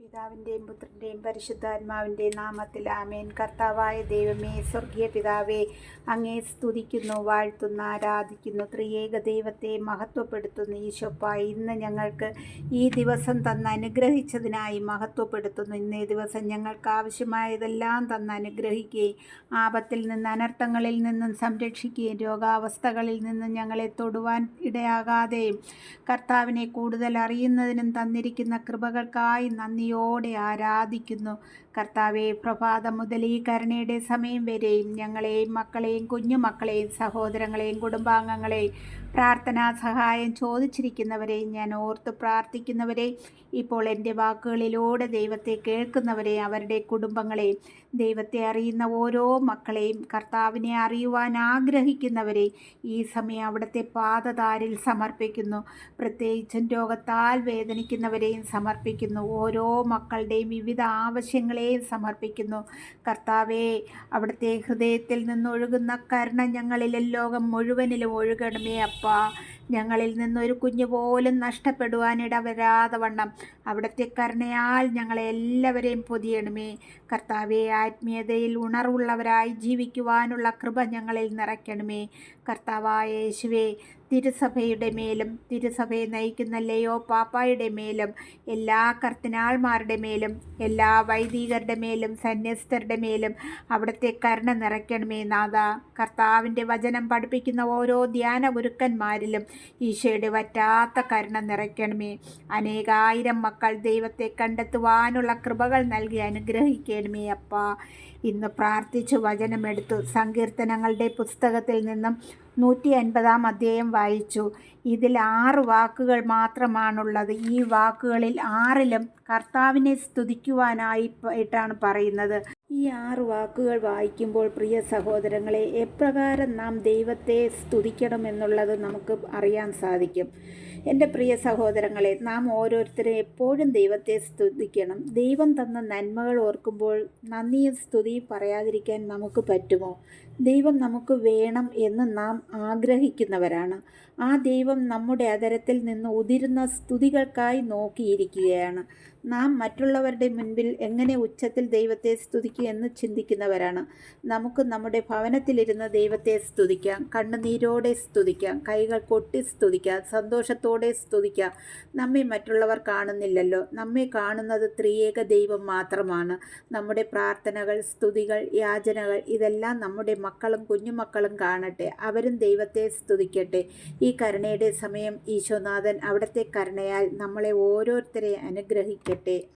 പിതാവിൻ്റെയും പുത്രൻ്റെയും പരിശുദ്ധാത്മാവിൻ്റെയും നാമത്തിൽ ആമേൻ. കർത്താവായ ദൈവമേ, സ്വർഗീയ പിതാവേ, അങ്ങേ സ്തുതിക്കുന്നു, വാഴ്ത്തുന്നു, ആരാധിക്കുന്നു. ത്രിയേക ദൈവത്തെ മഹത്വപ്പെടുത്തുന്നു. ഈശോപ്പ, ഇന്ന് ഞങ്ങൾക്ക് ഈ ദിവസം തന്ന് അനുഗ്രഹിച്ചതിനായി മഹത്വപ്പെടുത്തുന്നു. ഇന്നേ ദിവസം ഞങ്ങൾക്ക് ആവശ്യമായതെല്ലാം തന്ന് അനുഗ്രഹിക്കുകയും ആപത്തിൽ നിന്ന്, അനർത്ഥങ്ങളിൽ നിന്നും സംരക്ഷിക്കുകയും രോഗാവസ്ഥകളിൽ നിന്നും ഞങ്ങളെ തൊടുവാൻ ഇടയാകാതെയും കർത്താവിനെ കൂടുതൽ അറിയുന്നതിനും തന്നിരിക്കുന്ന കൃപകൾക്കായി നന്ദിയോടെ ആരാധിക്കുന്നു. കർത്താവെ, പ്രഭാതം മുതൽ ഈ കരുണയുടെ സമയം വരെയും ഞങ്ങളെയും മക്കളെയും കുഞ്ഞുമക്കളെയും സഹോദരങ്ങളെയും കുടുംബാംഗങ്ങളെയും പ്രാർത്ഥനാ സഹായം ചോദിച്ചിരിക്കുന്നവരെയും ഞാൻ ഓർത്ത് പ്രാർത്ഥിക്കുന്നവരെ, ഇപ്പോൾ എൻ്റെ വാക്കുകളിലൂടെ ദൈവത്തെ കേൾക്കുന്നവരെ, അവരുടെ കുടുംബങ്ങളെയും ദൈവത്തെ അറിയുന്ന ഓരോ മക്കളെയും കർത്താവിനെ അറിയുവാൻ ആഗ്രഹിക്കുന്നവരെ ഈ സമയം അവിടുത്തെ പാദതാരിൽ സമർപ്പിക്കുന്നു. പ്രത്യേകിച്ചും രോഗത്താൽ വേദനിക്കുന്നവരെയും സമർപ്പിക്കുന്നു. ഓരോ മക്കളുടെയും വിവിധ ആവശ്യങ്ങളെയും സമർപ്പിക്കുന്നു. കർത്താവേ, അവിടുത്തെ ഹൃദയത്തിൽ നിന്നൊഴുകുന്ന കരുണ ഞങ്ങളിലും ലോകം മുഴുവനിലും ഒഴുകണമേ അപ്പാ. ഞങ്ങളിൽ നിന്നൊരു കുഞ്ഞു പോലും നഷ്ടപ്പെടുവാൻ ഇടവരാതെ വണ്ണം അവിടുത്തെ കരുണയാൽ ഞങ്ങളെ എല്ലാവരെയും പൊതിയണമേ. കർത്താവെ, ആത്മീയതയിൽ ഉണർവുള്ളവരായി ജീവിക്കുവാനുള്ള കൃപ ഞങ്ങളിൽ നിറയ്ക്കണമേ. കർത്താവായ യേശുവേ, തിരുസഭയുടെ മേലും തിരുസഭയെ നയിക്കുന്ന ലയോ പാപ്പായുടെ മേലും എല്ലാ കർദിനാൾമാരുടെ മേലും എല്ലാ വൈദികരുടെ മേലും സന്യസ്തരുടെ മേലും അവിടുത്തെ കരുണ നിറയ്ക്കണമേ നാഥ. കർത്താവിൻ്റെ വചനം പഠിപ്പിക്കുന്ന ഓരോ ധ്യാന ഗുരുക്കന്മാരിലും ഈശോയുടെ വറ്റാത്ത കരുണ നിറയ്ക്കണമേ. അനേകായിരം മക്കൾ ദൈവത്തെ കണ്ടെത്തുവാനുള്ള കൃപകൾ നൽകി അനുഗ്രഹിക്കണമേ അപ്പാ. ഇന്ന് പ്രാർത്ഥിച്ചു വചനമെടുത്തു. സങ്കീർത്തനങ്ങളുടെ പുസ്തകത്തിൽ നിന്നും 150-ാം അധ്യായം വായിച്ചു. ഇതിൽ 6 വാക്കുകൾ മാത്രമാണുള്ളത്. ഈ വാക്കുകളിൽ 6ലും കർത്താവിനെ സ്തുതിക്കുവാനായിട്ടാണ് പറയുന്നത്. ഈ 6 വാക്കുകൾ വായിക്കുമ്പോൾ പ്രിയ സഹോദരങ്ങളെ, എപ്രകാരം നാം ദൈവത്തെ സ്തുതിക്കണമെന്നുള്ളത് നമുക്ക് അറിയാൻ സാധിക്കും. എൻ്റെ പ്രിയ സഹോദരങ്ങളെ, നാം ഓരോരുത്തരും എപ്പോഴും ദൈവത്തെ സ്തുതിക്കണം. ദൈവം തന്ന നന്മകൾ ഓർക്കുമ്പോൾ നന്ദിയും സ്തുതിയും പറയാതിരിക്കാൻ നമുക്ക് പറ്റുമോ? ദൈവം നമുക്ക് വേണം എന്ന് നാം ആഗ്രഹിക്കുന്നവരാണ്. ആ ദൈവം നമ്മുടെ അധരത്തിൽ നിന്ന് ഉതിരുന്ന സ്തുതികൾക്കായി നോക്കിയിരിക്കുകയാണ്. നാം മറ്റുള്ളവരുടെ മുൻപിൽ എങ്ങനെ ഉച്ചത്തിൽ ദൈവത്തെ സ്തുതിക്കും എന്ന് ചിന്തിക്കുന്നവരാണ്. നമുക്ക് നമ്മുടെ ഭവനത്തിലിരുന്ന് ദൈവത്തെ സ്തുതിക്കാം, കണ്ണുനീരോടെ സ്തുതിക്കാം, കൈകൾ കൊട്ടി സ്തുതിക്കാം, സന്തോഷത്തോടെ സ്തുതിക്കാം. നമ്മെ മറ്റുള്ളവർ കാണുന്നില്ലല്ലോ. നമ്മെ കാണുന്നത് ത്രിയേക ദൈവം മാത്രമാണ്. നമ്മുടെ പ്രാർത്ഥനകൾ, സ്തുതികൾ, യാചനകൾ ഇതെല്ലാം നമ്മുടെ മക്കളും കുഞ്ഞുമക്കളും കാണട്ടെ. അവരും ദൈവത്തെ സ്തുതിക്കട്ടെ. ഈ കരുണയുടെ സമയം ഈശോനാഥൻ അവിടുത്തെ കരുണയാൽ നമ്മളെ ഓരോരുത്തരെ അനുഗ്രഹിക്കട്ടെ.